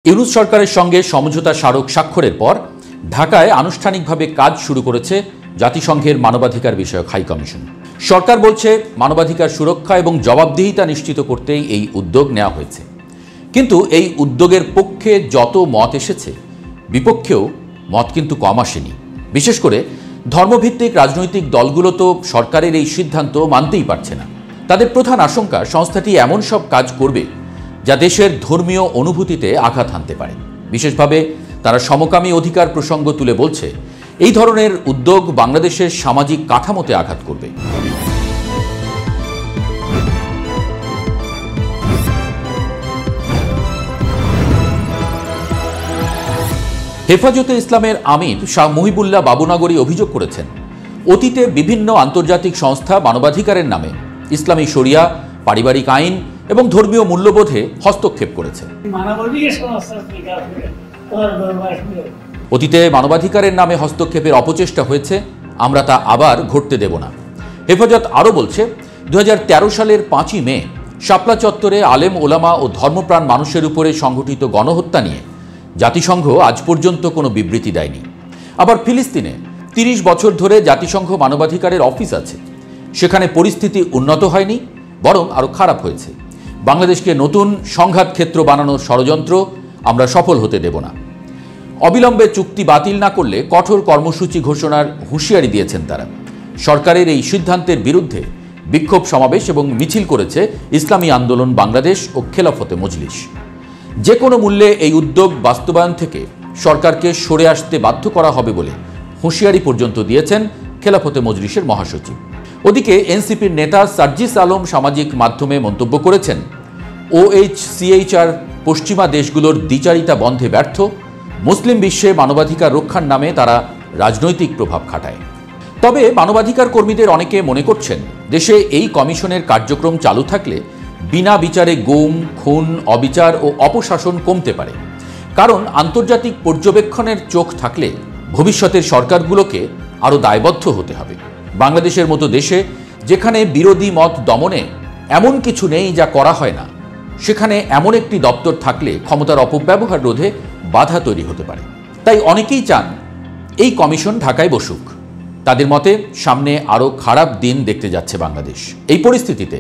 ইউনূস সরকারের সঙ্গে সমঝোতা স্মারক স্বাক্ষরের পর ঢাকায় আনুষ্ঠানিকভাবে কাজ শুরু করেছে জাতিসংঘের মানবাধিকার বিষয়ক হাই কমিশন। সরকার বলছে মানবাধিকার সুরক্ষা এবং জবাবদিহিতা নিশ্চিত করতেই এই উদ্যোগ নেওয়া হয়েছে। কিন্তু এই উদ্যোগের পক্ষে যত মত এসেছে, বিপক্ষেও মত কিন্তু কম আসেনি। বিশেষ করে ধর্মভিত্তিক রাজনৈতিক দলগুলো তো সরকারের এই সিদ্ধান্ত মানতেই পারছে না। তাদের প্রধান আশঙ্কা সংস্থাটি এমন সব কাজ করবে যা দেশের ধর্মীয় অনুভূতিতে আঘাত হানতে পারে। বিশেষভাবে তারা সমকামী অধিকার প্রসঙ্গ তুলে বলছে, এই ধরনের উদ্যোগ বাংলাদেশের সামাজিক কাঠামোতে আঘাত করবে। হেফাজতে ইসলামের আমির শাহ মুহিবুল্লাহ বাবুনগরী অভিযোগ করেছেন, অতীতে বিভিন্ন আন্তর্জাতিক সংস্থা মানবাধিকারের নামে ইসলামী শরিয়া, পারিবারিক আইন এবং ধর্মীয় মূল্যবোধে হস্তক্ষেপ করেছে। অতীতে মানবাধিকারের নামে হস্তক্ষেপের অপচেষ্টা হয়েছে, আমরা তা আবার ঘটতে দেব না। হেফাজত আরও বলছে, 2013 সালের 5ই মে শাপলা চত্বরে আলেম ওলামা ও ধর্মপ্রাণ মানুষের উপরে সংঘটিত গণহত্যা নিয়ে জাতিসংঘ আজ পর্যন্ত কোনো বিবৃতি দেয়নি। আবার ফিলিস্তিনে 30 বছর ধরে জাতিসংঘ মানবাধিকারের অফিস আছে, সেখানে পরিস্থিতি উন্নত হয়নি, বরং আরও খারাপ হয়েছে। বাংলাদেশকে নতুন সংঘাত ক্ষেত্র বানানোর ষড়যন্ত্র আমরা সফল হতে দেব না। অবিলম্বে চুক্তি বাতিল না করলে কঠোর কর্মসূচি ঘোষণার হুঁশিয়ারি দিয়েছেন তারা। সরকারের এই সিদ্ধান্তের বিরুদ্ধে বিক্ষোভ সমাবেশ এবং মিছিল করেছে ইসলামী আন্দোলন বাংলাদেশ ও খেলাফতে মজলিস। যে কোনো মূল্যে এই উদ্যোগ বাস্তবায়ন থেকে সরকারকে সরে আসতে বাধ্য করা হবে বলে হুঁশিয়ারি পর্যন্ত দিয়েছেন খেলাফতে মজলিসের মহাসচিব। ওদিকে এনসিপির নেতা সার্জিস আলম সামাজিক মাধ্যমে মন্তব্য করেছেন, OHCHR পশ্চিমা দেশগুলোর দ্বিচারিতা বন্ধে ব্যর্থ, মুসলিম বিশ্বে মানবাধিকার রক্ষার নামে তারা রাজনৈতিক প্রভাব খাটায়। তবে মানবাধিকার কর্মীদের অনেকে মনে করছেন, দেশে এই কমিশনের কার্যক্রম চালু থাকলে বিনা বিচারে গুম, খুন, অবিচার ও অপশাসন কমতে পারে। কারণ আন্তর্জাতিক পর্যবেক্ষণের চোখ থাকলে ভবিষ্যতের সরকারগুলোকে আরও দায়বদ্ধ হতে হবে। বাংলাদেশের মতো দেশে, যেখানে বিরোধী মত দমনে এমন কিছু নেই যা করা হয় না, সেখানে এমন একটি দপ্তর থাকলে ক্ষমতার অপব্যবহার রোধে বাধা তৈরি হতে পারে। তাই অনেকেই চান এই কমিশন ঢাকায় বসুক। তাদের মতে সামনে আরও খারাপ দিন দেখতে যাচ্ছে বাংলাদেশ। এই পরিস্থিতিতে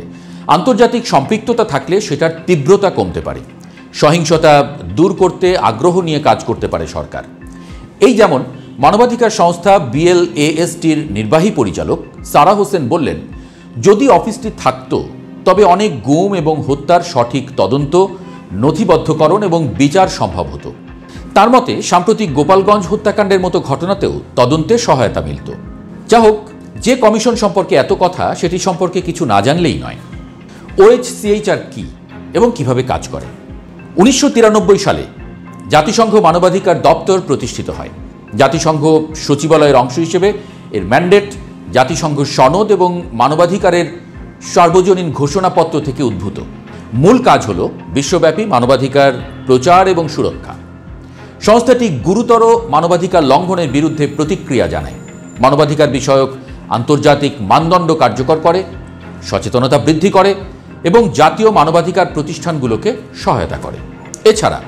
আন্তর্জাতিক সম্পৃক্ততা থাকলে সেটার তীব্রতা কমতে পারে, সহিংসতা দূর করতে আগ্রহ নিয়ে কাজ করতে পারে সরকার। এই যেমন মানবাধিকার সংস্থা BLASTর নির্বাহী পরিচালক সারা হোসেন বললেন, যদি অফিসটি থাকত তবে অনেক গুম এবং হত্যার সঠিক তদন্ত, নথিবদ্ধকরণ এবং বিচার সম্ভব হতো। তার মতে সাম্প্রতিক গোপালগঞ্জ হত্যাকাণ্ডের মতো ঘটনাতেও তদন্তে সহায়তা মিলত। যা হোক, যে কমিশন সম্পর্কে এত কথা, সেটি সম্পর্কে কিছু না জানলেই নয়। OHCHR কি এবং কিভাবে কাজ করে? 1993 সালে জাতিসংঘ মানবাধিকার দপ্তর প্রতিষ্ঠিত হয়। জাতিসংঘ সচিবালয়ের অংশ হিসেবে এর ম্যান্ডেট জাতিসংঘ সনদ এবং মানবাধিকারের সার্বজনীন ঘোষণাপত্র থেকে উদ্ভূত। মূল কাজ হল বিশ্বব্যাপী মানবাধিকার প্রচার এবং সুরক্ষা। সংস্থাটি গুরুতর মানবাধিকার লঙ্ঘনের বিরুদ্ধে প্রতিক্রিয়া জানায়, মানবাধিকার বিষয়ক আন্তর্জাতিক মানদণ্ড কার্যকর করে, সচেতনতা বৃদ্ধি করে এবং জাতীয় মানবাধিকার প্রতিষ্ঠানগুলোকে সহায়তা করে। এছাড়া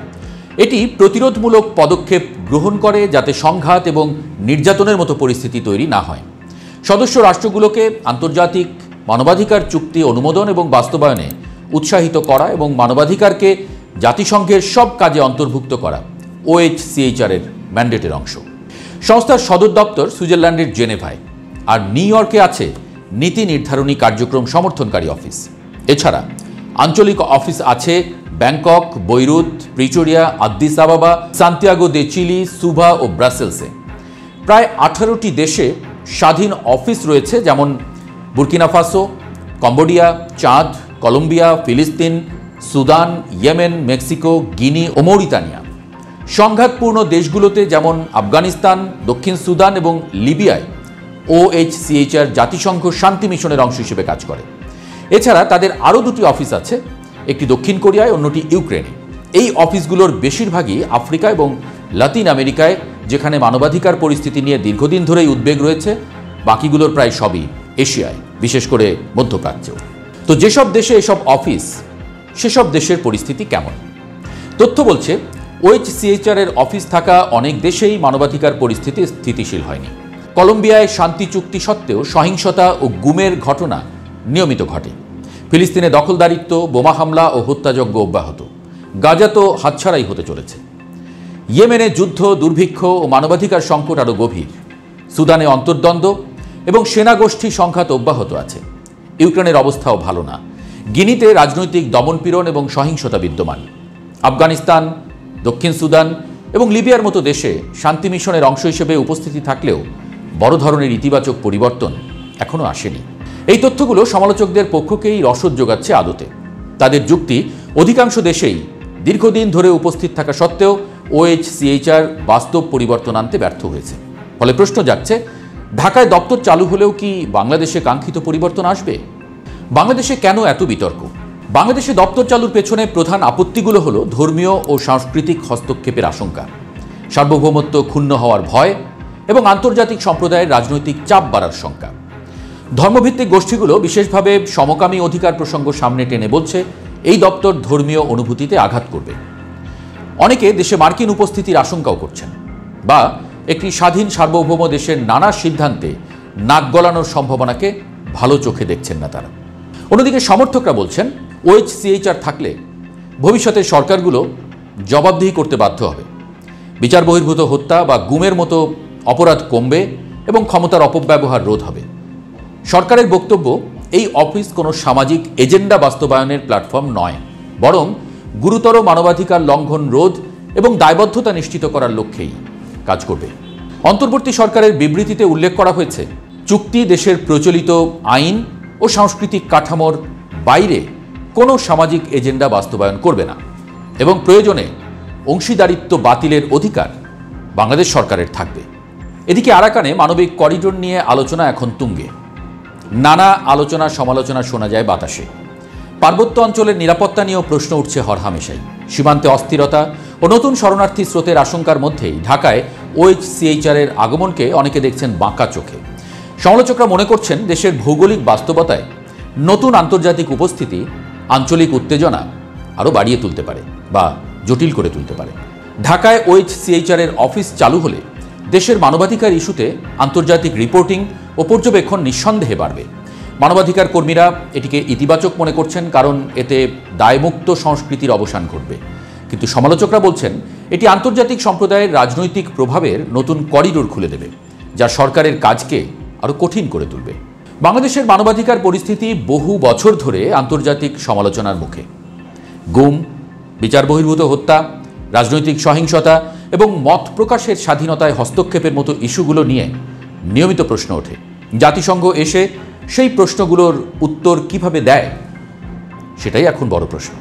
এটি প্রতিরোধমূলক পদক্ষেপ গ্রহণ করে যাতে সংঘাত এবং নির্যাতনের মতো পরিস্থিতি তৈরি না হয়। সদস্য রাষ্ট্রগুলোকে আন্তর্জাতিক মানবাধিকার চুক্তি অনুমোদন এবং বাস্তবায়নে উৎসাহিত করা এবং মানবাধিকারকে জাতিসংঘের সব কাজে অন্তর্ভুক্ত করা OHCHR এর ম্যান্ডেটের অংশ। সংস্থার সদর দপ্তর সুইজারল্যান্ডের জেনেভায়, আর নিউ ইয়র্কে আছে নীতি নির্ধারণী কার্যক্রম সমর্থনকারী অফিস। এছাড়া আঞ্চলিক অফিস আছে Bangkok, Beirut, Pretoria, Addis আবাবা, Santiago দে চিলি, সুভা ও ব্রাসেলসে। প্রায় 18টি দেশে স্বাধীন অফিস রয়েছে, যেমন বুর্কিনা ফাসো, কম্বোডিয়া, চাঁদ, কলম্বিয়া, ফিলিস্তিন, সুদান, ইয়েমেন, মেক্সিকো, গিনি ও মৌরিতানিয়া। সংঘাতপূর্ণ দেশগুলোতে যেমন আফগানিস্তান, দক্ষিণ সুদান এবং লিবিয়ায় OHCHR জাতিসংঘ শান্তি মিশনের অংশ হিসেবে কাজ করে। এছাড়া তাদের আরও 2টি অফিস আছে, একটি দক্ষিণ কোরিয়ায়, অন্যটি ইউক্রেনে। এই অফিসগুলোর বেশিরভাগই আফ্রিকা এবং লাতিন আমেরিকায়, যেখানে মানবাধিকার পরিস্থিতি নিয়ে দীর্ঘদিন ধরেই উদ্বেগ রয়েছে। বাকিগুলোর প্রায় সবই এশিয়ায়, বিশেষ করে মধ্যপ্রাচ্যেও। তো যেসব দেশে এসব অফিস, সেসব দেশের পরিস্থিতি কেমন? তথ্য বলছে OHCHR এর অফিস থাকা অনেক দেশেই মানবাধিকার পরিস্থিতি স্থিতিশীল হয়নি। কলম্বিয়ায় শান্তি চুক্তি সত্ত্বেও সহিংসতা ও গুমের ঘটনা নিয়মিত ঘটে। ফিলিস্তিনে দখলদারিত্ব, বোমা হামলা ও হত্যাযজ্ঞ অব্যাহত। গাজা তো হাতছাড়াই হতে চলেছে। ইয়েমেনে যুদ্ধ, দুর্ভিক্ষ ও মানবাধিকার সংকট আরও গভীর। সুদানে অন্তর্দ্বন্দ্ব এবং সেনাগোষ্ঠী সংঘাত অব্যাহত আছে। ইউক্রেনের অবস্থাও ভালো না। গিনিতে রাজনৈতিক দমনপীড়ন এবং সহিংসতা বিদ্যমান। আফগানিস্তান, দক্ষিণ সুদান এবং লিবিয়ার মতো দেশে শান্তি মিশনের অংশ হিসেবে উপস্থিতি থাকলেও বড় ধরনের ইতিবাচক পরিবর্তন এখনও আসেনি। এই তথ্যগুলো সমালোচকদের পক্ষকেই রসদ যোগাচ্ছে আদতে। তাদের যুক্তি, অধিকাংশ দেশেই দীর্ঘদিন ধরে উপস্থিত থাকা সত্ত্বেও OHCHR বাস্তব পরিবর্তন আনতে ব্যর্থ হয়েছে। ফলে প্রশ্ন জাগছে, ঢাকায় দপ্তর চালু হলেও কি বাংলাদেশে কাঙ্ক্ষিত পরিবর্তন আসবে? বাংলাদেশে কেন এত বিতর্ক? বাংলাদেশে দপ্তর চালুর পেছনে প্রধান আপত্তিগুলো হলো ধর্মীয় ও সাংস্কৃতিক হস্তক্ষেপের আশঙ্কা, সার্বভৌমত্ব ক্ষুণ্ণ হওয়ার ভয় এবং আন্তর্জাতিক সম্প্রদায়ের রাজনৈতিক চাপ বাড়ার শঙ্কা। ধর্মভিত্তিক গোষ্ঠীগুলো বিশেষভাবে সমকামী অধিকার প্রসঙ্গ সামনে টেনে বলছে এই দপ্তর ধর্মীয় অনুভূতিতে আঘাত করবে। অনেকে দেশে মার্কিন উপস্থিতির আশঙ্কাও করছেন, বা একটি স্বাধীন সার্বভৌম দেশের নানা সিদ্ধান্তে নাক গলানোর সম্ভাবনাকে ভালো চোখে দেখছেন না তারা। অন্যদিকে সমর্থকরা বলছেন OHCHR থাকলে ভবিষ্যতে সরকারগুলো জবাবদিহি করতে বাধ্য হবে। বিচার বহির্ভূত হত্যা বা গুমের মতো অপরাধ কমবে এবং ক্ষমতার অপব্যবহার রোধ হবে। সরকারের বক্তব্য, এই অফিস কোনো সামাজিক এজেন্ডা বাস্তবায়নের প্ল্যাটফর্ম নয়, বরং গুরুতর মানবাধিকার লঙ্ঘন রোধ এবং দায়বদ্ধতা নিশ্চিত করার লক্ষ্যেই কাজ করবে। অন্তর্বর্তী সরকারের বিবৃতিতে উল্লেখ করা হয়েছে, চুক্তি দেশের প্রচলিত আইন ও সাংস্কৃতিক কাঠামোর বাইরে কোনো সামাজিক এজেন্ডা বাস্তবায়ন করবে না এবং প্রয়োজনে অংশীদারিত্ব বাতিলের অধিকার বাংলাদেশ সরকারের থাকবে। এদিকে আরাকানে মানবিক করিডোর নিয়ে আলোচনা এখন তুঙ্গে। নানা আলোচনা সমালোচনা শোনা যায় বাতাসে। পার্বত্য অঞ্চলের নিরাপত্তা নিয়েও প্রশ্ন উঠছে হরহামেশাই। সীমান্তে অস্থিরতা ও নতুন শরণার্থী স্রোতের আশঙ্কার মধ্যেই ঢাকায় OHCHR এর আগমনকে অনেকে দেখছেন বাঁকা চোখে। সমালোচকরা মনে করছেন, দেশের ভৌগোলিক বাস্তবতায় নতুন আন্তর্জাতিক উপস্থিতি আঞ্চলিক উত্তেজনা আরও বাড়িয়ে তুলতে পারে বা জটিল করে তুলতে পারে। ঢাকায় OHCHR এর অফিস চালু হলে দেশের মানবাধিকার ইস্যুতে আন্তর্জাতিক রিপোর্টিং ও পর্যবেক্ষণ নিঃসন্দেহে বাড়বে। মানবাধিকার কর্মীরা এটিকে ইতিবাচক মনে করছেন, কারণ এতে দায়মুক্ত সংস্কৃতির অবসান ঘটবে। কিন্তু সমালোচকরা বলছেন, এটি আন্তর্জাতিক সম্প্রদায়ের রাজনৈতিক প্রভাবের নতুন করিডোর খুলে দেবে, যা সরকারের কাজকে আরও কঠিন করে তুলবে। বাংলাদেশের মানবাধিকার পরিস্থিতি বহু বছর ধরে আন্তর্জাতিক সমালোচনার মুখে। গুম, বিচার বহির্ভূত হত্যা, রাজনৈতিক সহিংসতা এবং মত প্রকাশের স্বাধীনতায় হস্তক্ষেপের মতো ইস্যুগুলো নিয়ে নিয়মিত প্রশ্ন ওঠে। জাতিসংঘ এসে সেই প্রশ্নগুলোর উত্তর কিভাবে দেয়, সেটাই এখন বড় প্রশ্ন।